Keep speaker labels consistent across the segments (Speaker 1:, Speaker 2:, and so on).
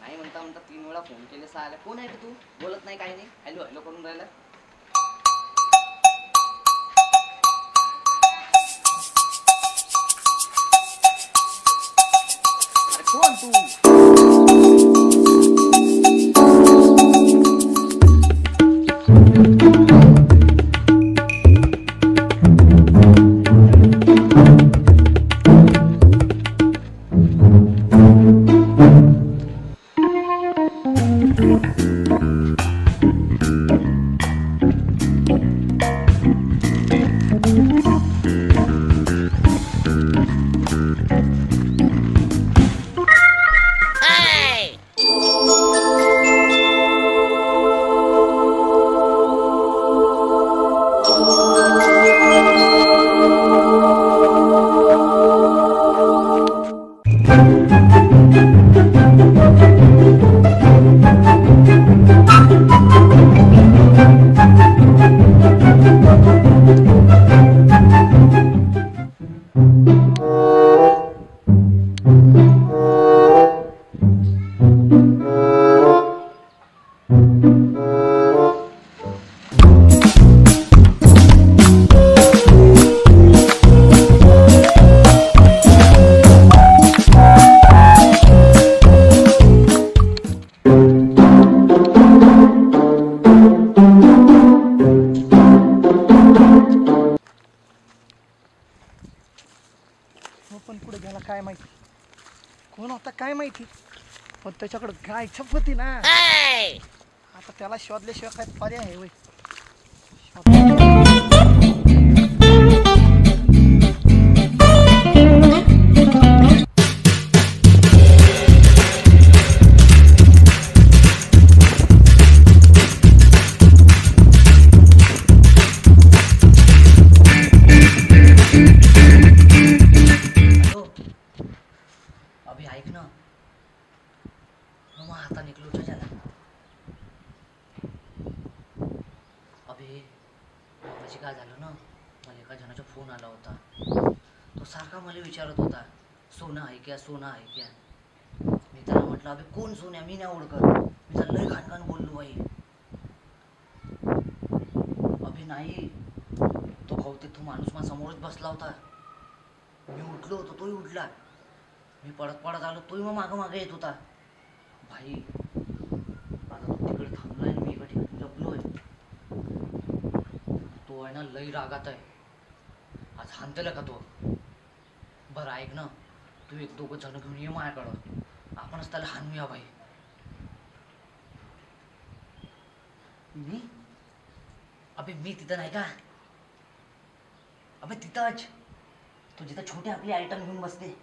Speaker 1: नाही म्हणता म्हणता 3 वेळा फोन केले, 6 आला. कोण आहे तू? बोलत नाही, काही नाही. हॅलो हॅलो करून राहिला. अरे कोण तू?
Speaker 2: पण पुढे गेला काय माहिती, कोण होता काय माहिती, पण त्याच्याकडे गाय छपती ना. आता त्याला शोधल्याशिवाय काय पर्याय आहे वय.
Speaker 1: ऐक ना, मग आता निकलो झाला. अबे माझी काय झालं ना, मला एका जणाचा फोन आला होता. तो सारखा मला विचारत होता, सोनं आहे क्या, सोनं आहे क्या. मी त्याला म्हटलं, अबे कोण सोन्या, मी नाही ओळखत. मी त्याला लय घाण बोललो बाई. अबे नाही, तो बहुतेक तो माणूस माझ्या समोरच बसला होता. मी उठलो होतो, तोही उठला. मी पडत पडत आलो, तोही मग मागं मागे येत होता. भाई आता तो तिकडे थांबलाय, मी एका ठिकाणी लपलोय. तो आहे ना लई रागात आहे. आज हाणतेला का तो. बरं ऐक ना, तू 1-2 जण घेऊन ये माझ्याकडं, आपणच त्याला हाणूया भाई. मी अबे मी तिथं नाही का, अबे तिथंच तो जिथं छोटे आपली आयटम घेऊन बसते.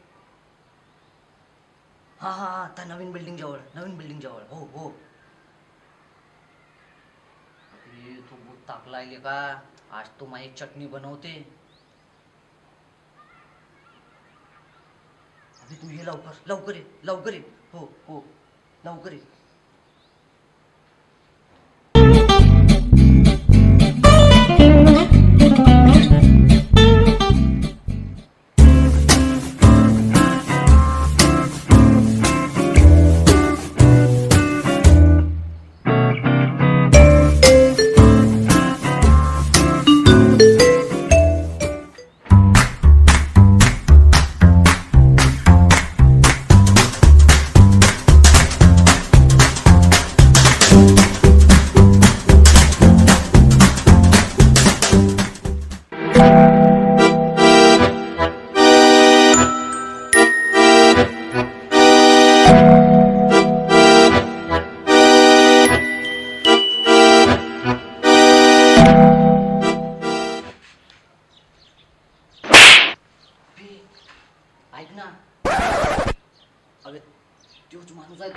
Speaker 1: हा हा हा, त्या नवीन बिल्डिंग जवळ. हो हो. अरे तू भूत टाकलाय का, आज तो माझी चटणी बनवते. अबे तू ये लवकर ये. हो हो लवकर ये.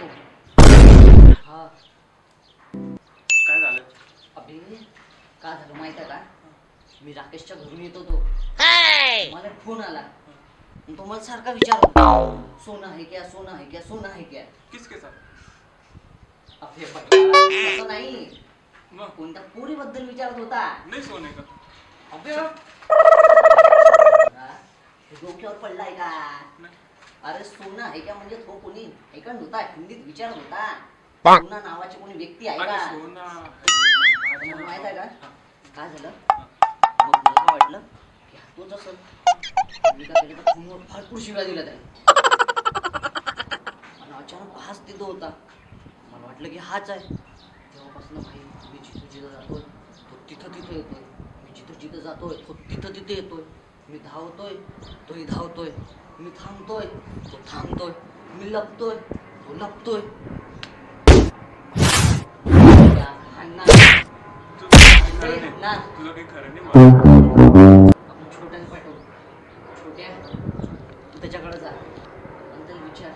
Speaker 1: होतो. हा
Speaker 3: काय झालं?
Speaker 1: अबे काय झालं माहित आहे का, मी राकेशच्या घरून येत होतो, मला एक फोन आला आणि तो मला सारखा विचारत होता, सोना है क्या, सोना है क्या, सोना है क्या.
Speaker 3: किसके साथ?
Speaker 1: अबे बटवाला, तसं नाही,
Speaker 3: मग
Speaker 1: कोणत्या पोरीबद्दल विचारत होता.
Speaker 3: नाही सोने का?
Speaker 1: अबे हा, हे डोक्यावर पडलाय का?
Speaker 3: नाही.
Speaker 1: अरे सोना आहे का म्हणजे तो कोणी ऐकत होता, हिंदीत विचारत होता. सोना नावाची कोणी व्यक्ती आहे
Speaker 3: अरे
Speaker 1: का?
Speaker 3: सोना.
Speaker 1: तुम्हाला माहित आहे का काय झालं, मग मला काय वाटलं की हा तोच असेल. मी काय केलं तर फोनवर भरपूर शिव्या दिल्या त्याने आणि अचानक हाच तिथं होता. मला वाटलं की हाच आहे. तेव्हापासून भाई मी जिथं जिथं जातोय तो तिथं तिथं येतोय, मी जिथं जिथं जातोय तो तिथं तिथे येतोय. मी धावतोय तोही धावतोय, मी थांबतोय तो थांबतोय, मी लपतोय तो लपतोय. या हाणणार.
Speaker 3: तुझं काही खरं नाही मला.
Speaker 1: आपण छोट्याने पाठवू. छोट्या तू त्याच्याकडे जा आणि त्याला विचार,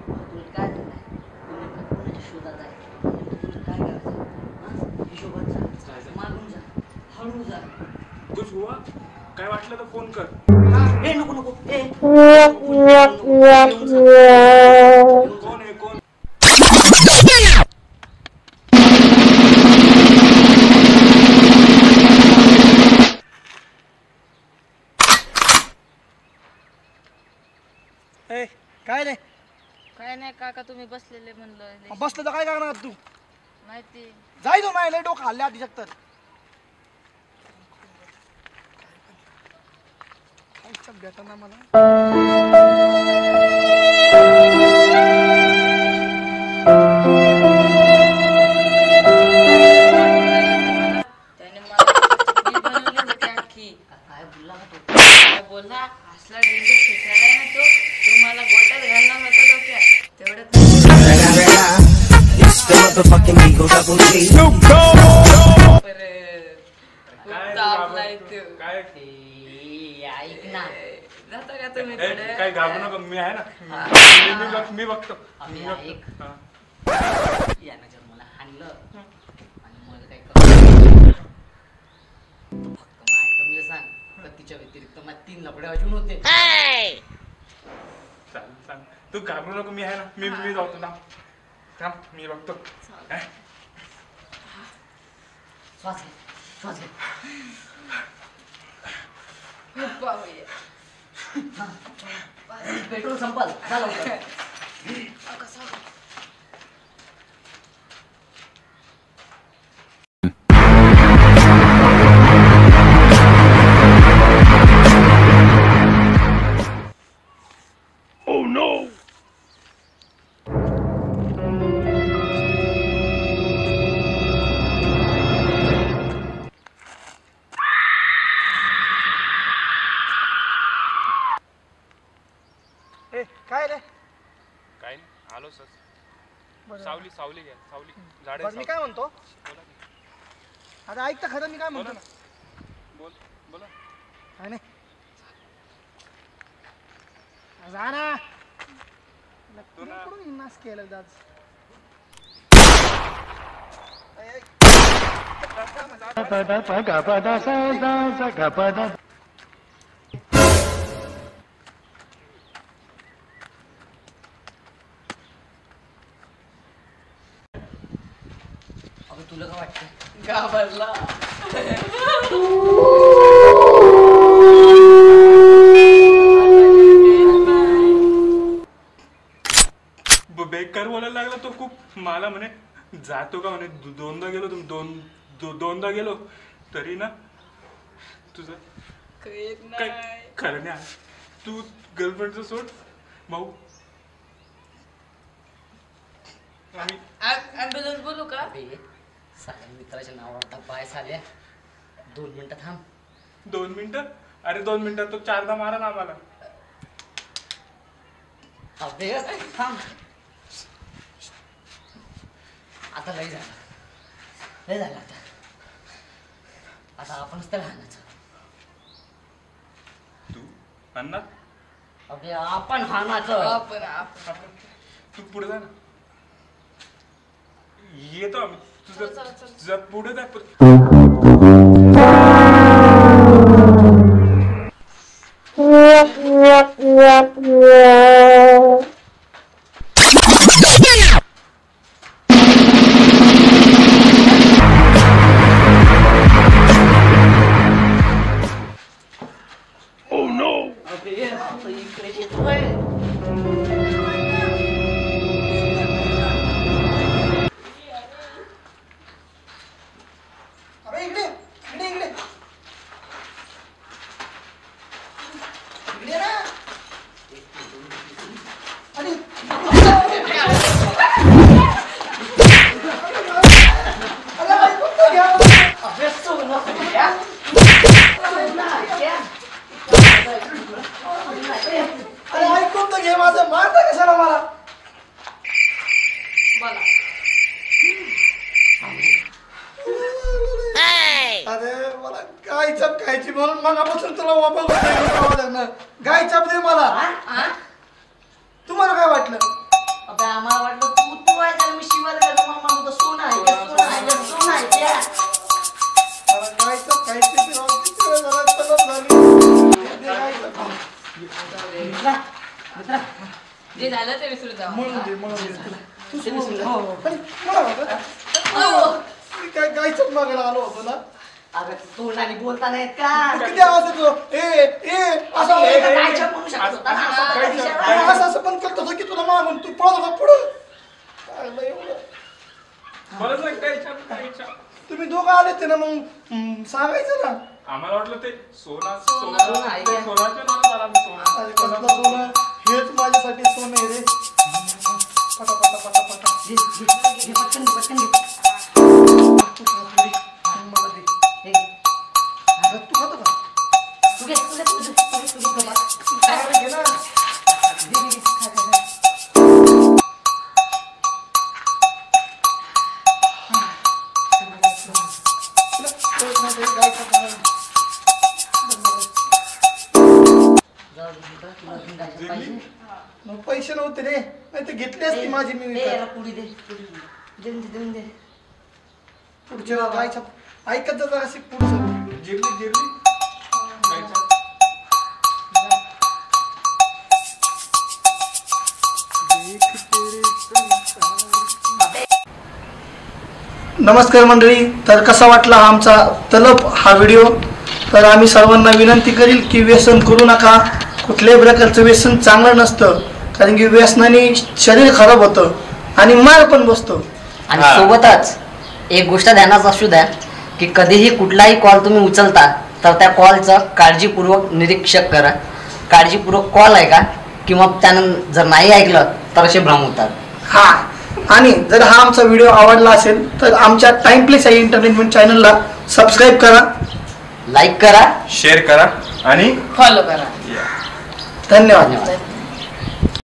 Speaker 1: तुला काय झालंय, तू नेमकं कोणाच्या शोधात आहे, नेमकं तुला काय करायचं आहे. हिशोबात जा, मागून जा, हळू जा.
Speaker 3: कुछ हुआ? काय वाटलं तर फोन कर.
Speaker 1: ए नको नको, ए येऊन जा.
Speaker 3: कोण आहे कोण?
Speaker 2: ए काय रे,
Speaker 4: काय नाही काका, तुम्ही बसलेले म्हणलं
Speaker 2: बसलं तर काय करणार तू?
Speaker 4: माहिती.
Speaker 2: जाय तो नाही लय डोकं हल्ले आधी तर भेटा ना मला.
Speaker 4: त्याने मला मी बनवली होती अख्खी.
Speaker 1: काय बोलला का तो?
Speaker 4: काय बोलला, असला डेंजर फिसायला ना तो तो मला गोट्यात घालणार होता डोक्यात. तेवढ्यात
Speaker 3: काय
Speaker 4: तापला इथे.
Speaker 3: काय?
Speaker 1: ए, ऐक ना,
Speaker 4: जाता का तुम्ही
Speaker 3: ए,
Speaker 4: थोडे?
Speaker 3: काय घाबरू नका, मी आहे ना. मी बघतो.
Speaker 1: आम्ही
Speaker 3: मी बघतो.
Speaker 1: ऐक.
Speaker 3: हा.
Speaker 1: यानं जर मला हाणलं आणि मला काही कळलं, फक्त मग आयटमला सांग का तिच्या व्यतिरिक्त मला 3 लफडे अजून होते.
Speaker 3: सांग. तू घाबरू नको, मी आहे ना. मी जातो ना. थांब, मी बघतो. काय?
Speaker 1: श्वास घे, श्वास घे.
Speaker 4: बाबूया.
Speaker 1: पेट्रोल संपल, झालं होतं.
Speaker 4: कसं
Speaker 2: ए काय रे,
Speaker 3: काय नाही, आलो सर.
Speaker 2: बरं.
Speaker 3: सावली घ्या, सावली. झाडे
Speaker 2: बरं मी काय म्हणतो,
Speaker 3: बोला की.
Speaker 2: अरे ऐक तर खरं मी काय म्हणतो
Speaker 3: बोला
Speaker 2: ना.
Speaker 3: बोला.
Speaker 2: काय नाही, जा ना.
Speaker 3: तो ना.
Speaker 2: कुठून नाश केलं दाद.
Speaker 1: अबे तुला काय वाटतं?
Speaker 4: घाबरला.
Speaker 3: बेकार बोलायला लागला तो खूप. मला म्हणे जातो का म्हणे, दोनदा गेलो दोनदा गेलो तरी ना तुझं
Speaker 4: कळत
Speaker 3: काय
Speaker 4: नाही.
Speaker 3: खरं नाही. तू गर्लफ्रेंडचं सोड भाऊ. आम्ही
Speaker 4: ॲम्ब्युलन्स बोलू का?
Speaker 1: अबे साल्या मित्राच्या नावावर बाय साल्या, 2 मिनिटं थांब.
Speaker 3: 2 मिनिटं? अरे 2 मिनिटात तो 4दा मारा ना आम्हाला.
Speaker 1: अबे थांब, आता लय झालं, लय झालं. आता आपणच त्याला हाणायचं.
Speaker 3: तू अन्ना
Speaker 1: अबे आपण हाणायचं.
Speaker 4: आपण
Speaker 3: तू पुढे जा ना. येतो आम्ही
Speaker 4: चल, चल, चल.
Speaker 3: तुझा पुढे जा
Speaker 1: अबे आता इकडे येतोय.
Speaker 2: अरे इकडे इकडे इकडे इकडे ना. अरे अरे ऐकून घ्या.
Speaker 1: अबे सोनं हक्या. सोनं हक्या.
Speaker 2: अरे ऐकून तर घे माझं. मारता कशाला मला?
Speaker 4: बोला.
Speaker 2: अरे मला गाय चप खायची म्हणून मगापासून तुला वापस गाय चप दे मला.
Speaker 4: हा?
Speaker 2: तुम्हाला काय वाटलं?
Speaker 1: अबे आम्हाला वाटलं तू आहे तर मी शिवायला गेलो मग म्हणतो सोनं आहे का, सोनं आहे का, सोनं आहे का.
Speaker 2: मला गाय चप खायची ती राव, किती वेळ झाला तलब झाली. दे गाय चप.
Speaker 4: जे झालं ते विसरू जा.
Speaker 2: म्हणून दे, म्हणून दे. तू
Speaker 1: ते विसरू.
Speaker 2: हो. अरे, मला वाटलं,
Speaker 4: हो.
Speaker 2: मी काय गाय चप मागायला आलो होतो ना.
Speaker 1: अबे तोंडाने बोलता नाहीत का.
Speaker 2: किती आवाज येतो? असं
Speaker 1: अबे,
Speaker 2: ए,
Speaker 1: तर
Speaker 2: ए,
Speaker 1: गायच्या म्हणू शकत होता ना, असं
Speaker 2: काय
Speaker 1: होता
Speaker 2: चप?
Speaker 1: विषय.
Speaker 2: अरे, असं पण करत होतो की तुला मागून तू पळत होता पुढं. काय लय एवढं.
Speaker 3: मला सांग काय इच्छा
Speaker 2: तुम्ही दोघं आले ते ना मग सांगायचं ना.
Speaker 3: आम्हाला वाटलं ते सोना
Speaker 1: सोनं आहे का?
Speaker 3: सोनाच्या नावात आला आम्ही सोना
Speaker 2: अरे कसलं सोनं, हेच माझ्यासाठी सोनं आहे रे. पटा पटा पटा पटा.
Speaker 1: घे, घे, घे, पटकन घे, पटकन घे.
Speaker 2: तू खा थोडी, मग मला दे.
Speaker 1: हे घे.
Speaker 2: अगं, तू खातो का?
Speaker 1: तू घे, तू घे, तू घे, तू घे, तू घे.
Speaker 2: अरे, घे ना.
Speaker 1: घे, घे, घे. खा, खा, खा.
Speaker 2: तुला कळत नाही ते गाय खात नाही.
Speaker 1: जाऊ दे, तुला घेऊन जायचं पाहिजे.
Speaker 2: मग पैसे नव्हते रे, नाही तर घेतली असती माझी मी
Speaker 1: ए,
Speaker 2: विकत.
Speaker 1: याला पुडी दे, पुडी दे. देऊन दे, देऊन दे.
Speaker 2: पुढच्या गायच्या ऐकत जा जराशी पुढचं.
Speaker 3: जिरली गायच्या
Speaker 2: नमस्कार मंडळी. तर कसा वाटला आमचा तलप हा व्हिडिओ? तर आम्ही सर्वांना विनंती करील की व्यसन करू नका. कुठल्याही प्रकारचं व्यसन चांगलं नसतं, कारण की व्यसनाने शरीर खराब होतं आणि मार पण बसतो.
Speaker 1: आणि सोबतच एक गोष्ट ध्यानात असू द्या की कधीही कुठलाही कॉल तुम्ही उचलता तर त्या कॉलचं काळजीपूर्वक निरीक्षक करा. काळजीपूर्वक कॉल ऐका किंवा त्यानं जर नाही ऐकलं तर असे भ्रम होतात.
Speaker 2: हा, आणि जर हा आमचा व्हिडिओ आवडला असेल तर आमच्या टाइम प्लेस या एंटरटेनमेंट चॅनलला सबस्क्राईब करा,
Speaker 1: लाईक करा,
Speaker 3: शेअर करा आणि
Speaker 4: फॉलो करा.
Speaker 2: धन्यवाद.
Speaker 1: धन्यवाद.